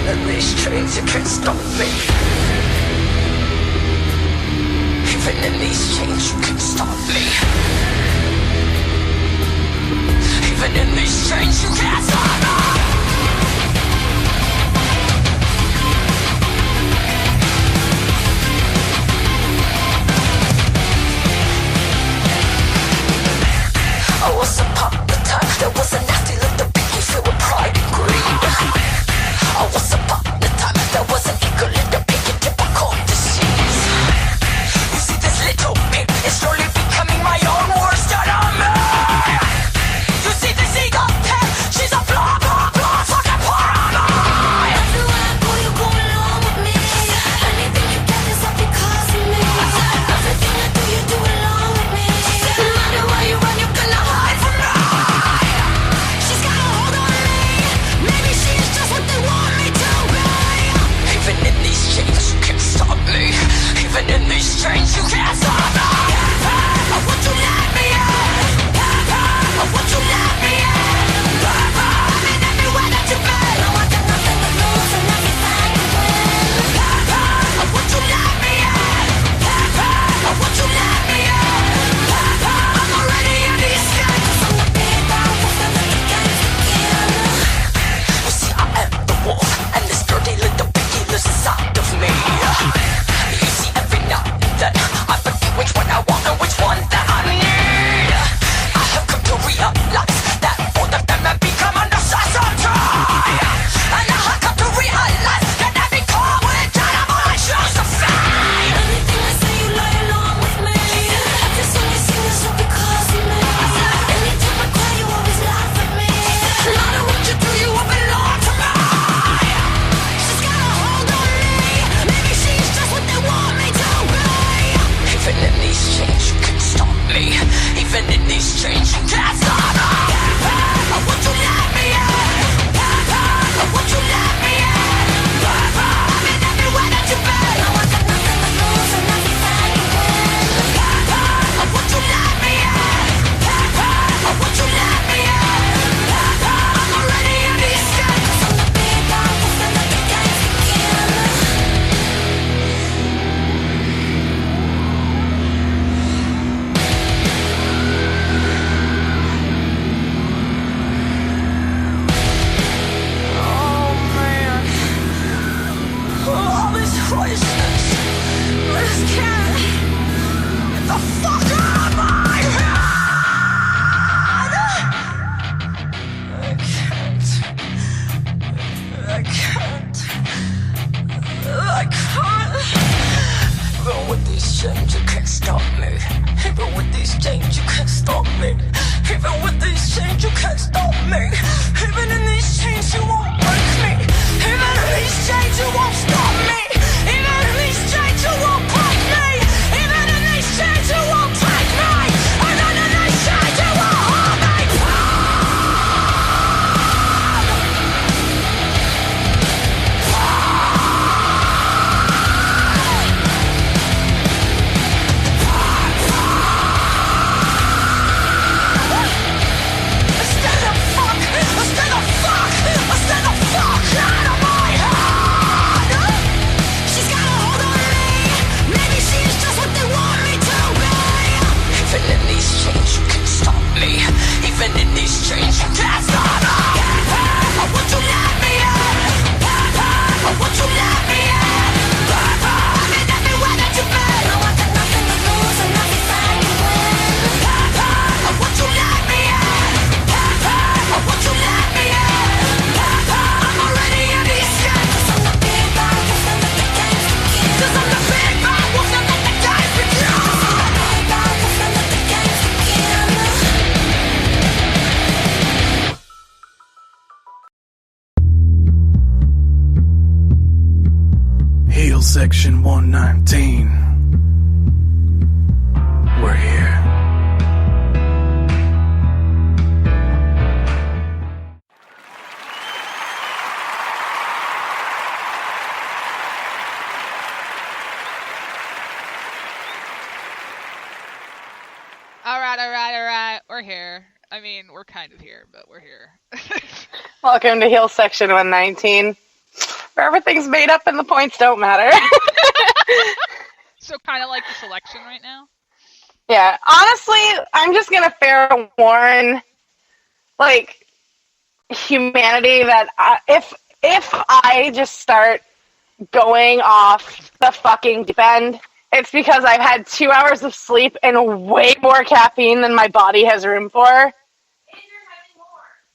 Even in these chains, you can't stop me. Even in these chains, you can't stop me. Even in these chains, you can't stop me. I was upon the time, there was a nasty little piggy filled with pride and greed. I was upon the time, there was an eagle little piggy typical disease. You see this little pig is slowly becoming my own worst enemy. You see this eagle pig, she's a blah blah blah fucking piranha. Everywhere I go you go along with me. Anything you get is all because of me. Everything I do you do along with me. No matter where you run you're gonna hide from me. She's got a hold on me. Maybe she's just what they want me to be. Even in these chains you can't stop me. Even in these chains you can't stop me. I want you let me in. I want you let me in. I'm in everywhere that you've been. I want nothing to lose and everything to win. I want you let me in. I want you let me in. I'm already in these chains. 'Cause I'm the big bad wolf that let the games begin. You see I am the wolf and this dirty little piggy lives inside of me. You see every now and then I forget which one I want and which one that I need. I have come to realize that both of them have become a necessity. And I have come to realize that every call with animal I choose to feed. Anything I say you lie along with me. Every song you sing is all because of me. Anytime I cry you always laugh at me. No matter what you do you will belong to me. She's got a hold on me. Maybe she's just what they want me to be. Even in these chains you can't stop me. Even in these chains you can't stop me. I want you let me in. I want you let me in. I'm in everywhere that you've been. I want nothing to lose and everything to win. I want you let me in. I want you let me in. I'm already in these chains. 'Cause I'm the big bad wolf that let the games begin. Oh man, all this craziness, I just can't get the fuck out of my head. I can't. Even with these chains you can't stop me. Even with these chains you can't stop me. Even with these chains you can't stop me. Even in these chains you won't break me. Even in these chains you won't stop me. Even in these chains you won't break me. Even in these chains you won't take me. Even in these chains you won't hold me down. Stay the fuck out of my head. She's got a hold on me. Maybe she's just what they want me to be. Even in these chains you can't stop me. Even in these chains you can't stop me. I want you let me in. I want you let me in. I'm in everywhere that you've been. I want nothing to lose and everything to win. I want you let me in. I want you let me in. I'm already in these chains. 'Cause I'm the big bad wolf that let the games begin. 'Cause I'm the big bad wolf that let the games begin. 'Cause I'm the big bad wolf that let the games begin. Heel section 119. We're here. All right. We're here. I mean, we're kind of here, but we're here. Welcome to Heel Section 119. where everything's made up and the points don't matter. So kind of like the selection right now? Yeah, honestly, I'm just going to fair warn, like, humanity that if I just start going off the fucking deep end, it's because I've had 2 hours of sleep and way more caffeine than my body has room for. And you're having more.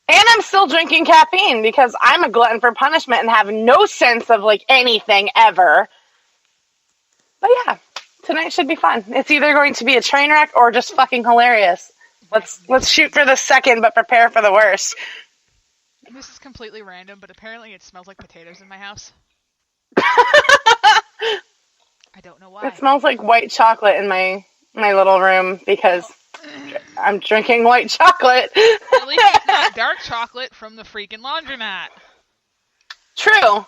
And I'm still drinking caffeine because I'm a glutton for punishment and have no sense of, like, anything ever. But yeah, tonight should be fun. It's either going to be a train wreck or just fucking hilarious. Let's shoot for the second, but prepare for the worst. This is completely random, but apparently it smells like potatoes in my house. I don't know why. It smells like white chocolate in my little room because I'm drinking white chocolate. At least it's not dark chocolate from the freaking laundromat. True.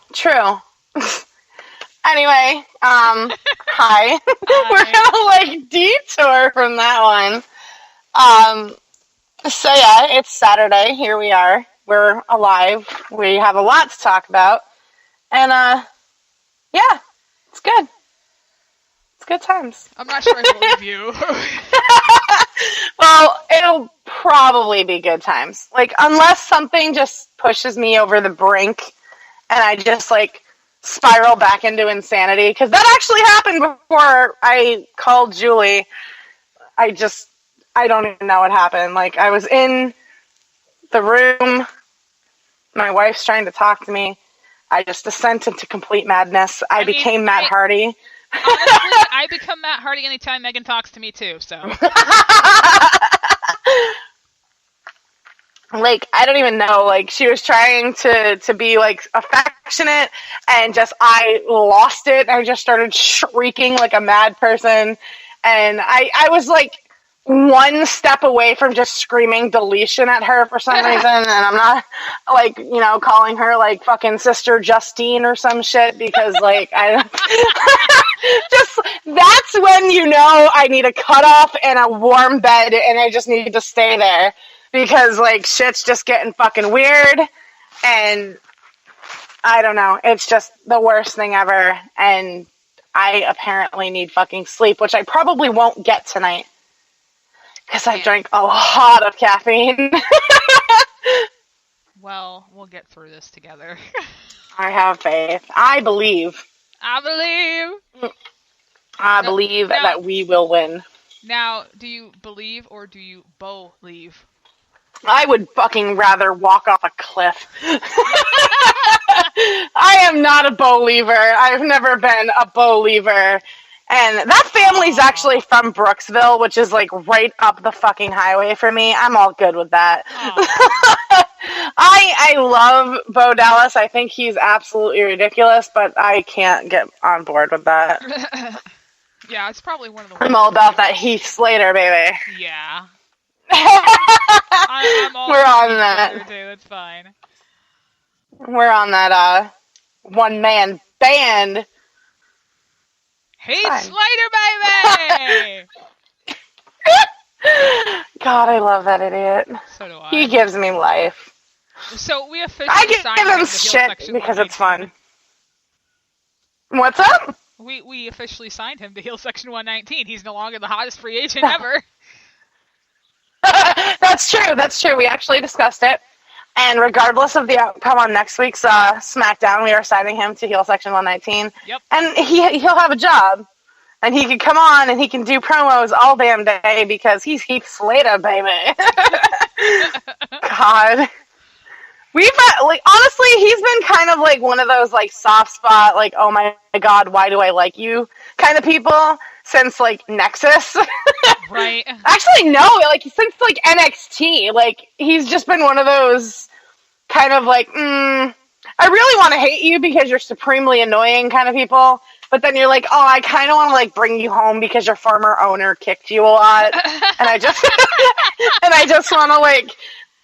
Anyway, hi. We're gonna detour from that one. So yeah, it's Saturday. Here we are. We're alive. We have a lot to talk about. And yeah, it's good. It's good times. I'm not sure I believe you. Well, it'll probably be good times. Like, unless something just pushes me over the brink and I just, like, spiral back into insanity. Because that actually happened before I called Julie. I don't even know what happened. Like, I was in the room. My wife's trying to talk to me. I just descent into complete madness. I became Matt Hardy. Honestly, I become Matt Hardy anytime Megan talks to me too, so. Like, I don't even know. Like, she was trying to be, like, affectionate, and just, I lost it. I just started shrieking like a mad person. And I was, like, one step away from just screaming deletion at her for some reason, and I'm not, like, calling her, like, fucking Sister Justine or some shit, because, like, just, that's when I need a cutoff and a warm bed, and I just need to stay there, because, like, shit's just getting fucking weird, and I don't know, it's just the worst thing ever, and I apparently need fucking sleep, which I probably won't get tonight. Because I drank a lot of caffeine. Well, we'll get through this together. I have faith. I believe. I believe that we will win. Now, do you believe or do you believe? I would fucking rather walk off a cliff. I am not a believer. I've never been a believer. And that family's actually from Brooksville, which is, like, right up the fucking highway for me. I'm all good with that. I love Bo Dallas. I think he's absolutely ridiculous, but I can't get on board with that. Yeah, it's probably one of the I'm all about that Heath Slater, baby. Yeah. I'm all We're on that. Too. That's fine. We're on that one-man band. Heath Slater, baby! God, I love that idiot. So do I. He gives me life. So we officially I give him shit because it's fun. What's up? We officially signed him to Heel Section 119. He's no longer the hottest free agent ever. That's true. We actually discussed it. And regardless of the outcome on next week's SmackDown, we are signing him to Heel Section 119. Yep. And he'll have a job. And he can come on and he can do promos all damn day because he's Heath Slater, baby. God. Honestly, he's been kind of like one of those, like, soft spot, like, oh my God, why do I like you kind of people since, like, Nexus. Right. Actually, no, like, since, like, NXT. Like, he's just been one of those kind of, like, I really want to hate you because you're supremely annoying kind of people. But then you're like, oh, I kind of want to, like, bring you home because your former owner kicked you a lot. And I just want to, like,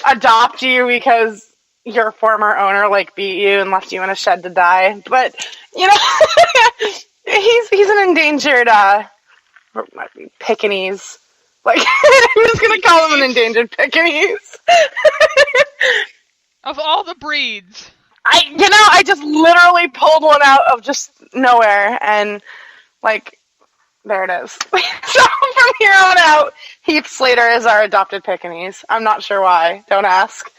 adopt you because your former owner, like, beat you and left you in a shed to die. But, he's an endangered, Pekingese. Like, I'm just gonna call him an endangered Pekingese. Of all the breeds. I just literally pulled one out of just nowhere, and like, there it is. So from here on out, Heath Slater is our adopted Pekingese. I'm not sure why. Don't ask.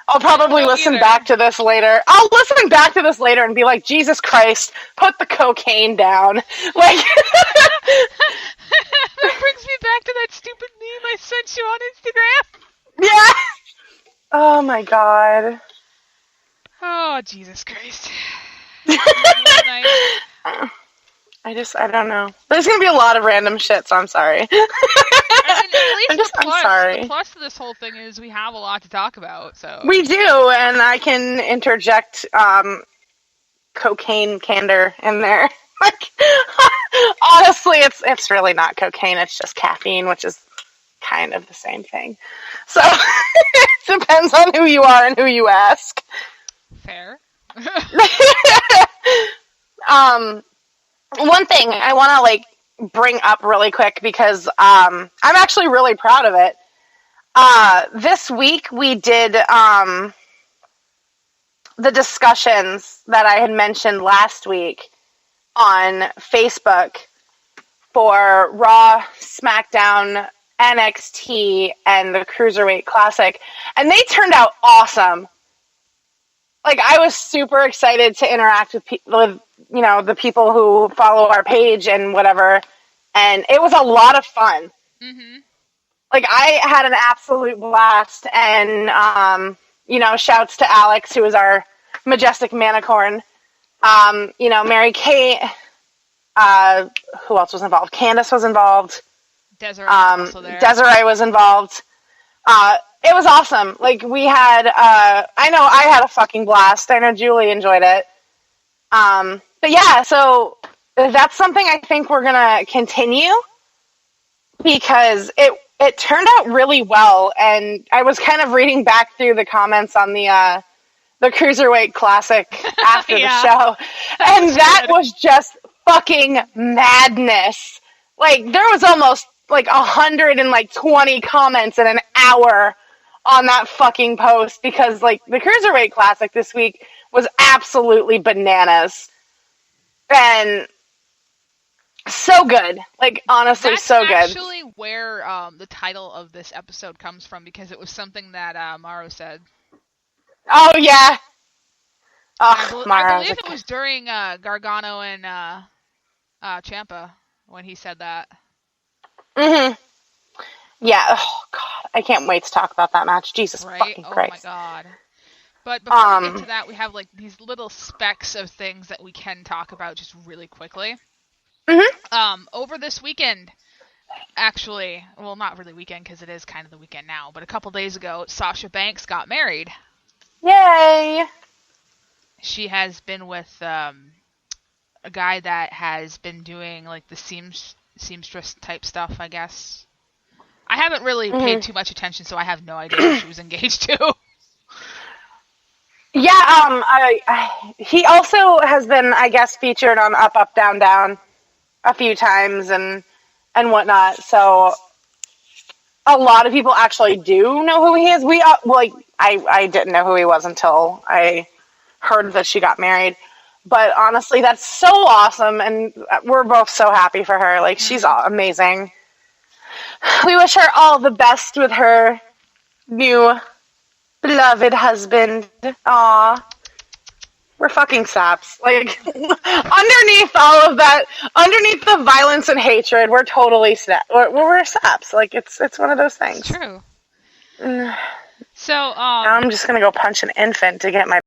I'll probably listen back to this later. I'll listen back to this later and be like, Jesus Christ, put the cocaine down. Like, that brings me back to that stupid meme I sent you on Instagram. Yeah. Oh my God. Oh, Jesus Christ. I don't know. There's gonna be a lot of random shit, so I'm sorry. I mean, I'm sorry. The plus to this whole thing is we have a lot to talk about, so. We do, and I can interject cocaine candor in there. Like, honestly, it's really not cocaine, it's just caffeine, which is kind of the same thing. So, it depends on who you are and who you ask. Fair. One thing I want to, like, bring up really quick because I'm actually really proud of it. This week we did the discussions that I had mentioned last week on Facebook for Raw, SmackDown, NXT, and the Cruiserweight Classic, and they turned out awesome. Like, I was super excited to interact with the people who follow our page and whatever, and it was a lot of fun. Mm-hmm. Like, I had an absolute blast, and, shouts to Alex, who is our majestic manicorn. Mary Kate, who else was involved? Candace was involved. Desiree was also there. Desiree was involved. It was awesome. Like, we had, I know I had a fucking blast. I know Julie enjoyed it. But yeah, so that's something I think we're gonna continue because it turned out really well, and I was kind of reading back through the comments on the Cruiserweight Classic after the show, and that was just fucking madness. Like, there was almost like 120 comments in an hour on that fucking post because, like, the Cruiserweight Classic this week was absolutely bananas. And so good. Like, honestly, so good. That's actually where the title of this episode comes from, because it was something that Mauro said. Oh, yeah. I believe it was during Gargano and Ciampa when he said that. Mm-hmm. Yeah. Oh, God. I can't wait to talk about that match. Jesus fucking Christ. Oh, my God. But before we get to that, we have, like, these little specks of things that we can talk about just really quickly. Mm-hmm. Over this weekend, actually, well, not really weekend because it is kind of the weekend now, but a couple days ago, Sasha Banks got married. Yay! She has been with a guy that has been doing, like, the seamstress type stuff, I guess. I haven't really paid too much attention, so I have no idea who she was engaged to. Yeah, he also has been, I guess, featured on Up, Up, Down, Down a few times and whatnot. So a lot of people actually do know who he is. I didn't know who he was until I heard that she got married. But honestly, that's so awesome, and we're both so happy for her. Like, she's amazing. We wish her all the best with her new beloved husband. Aw. We're fucking saps. Like, underneath all of that, underneath the violence and hatred, we're totally we're saps. Like, it's one of those things. It's true. So, now I'm just gonna go punch an infant to get my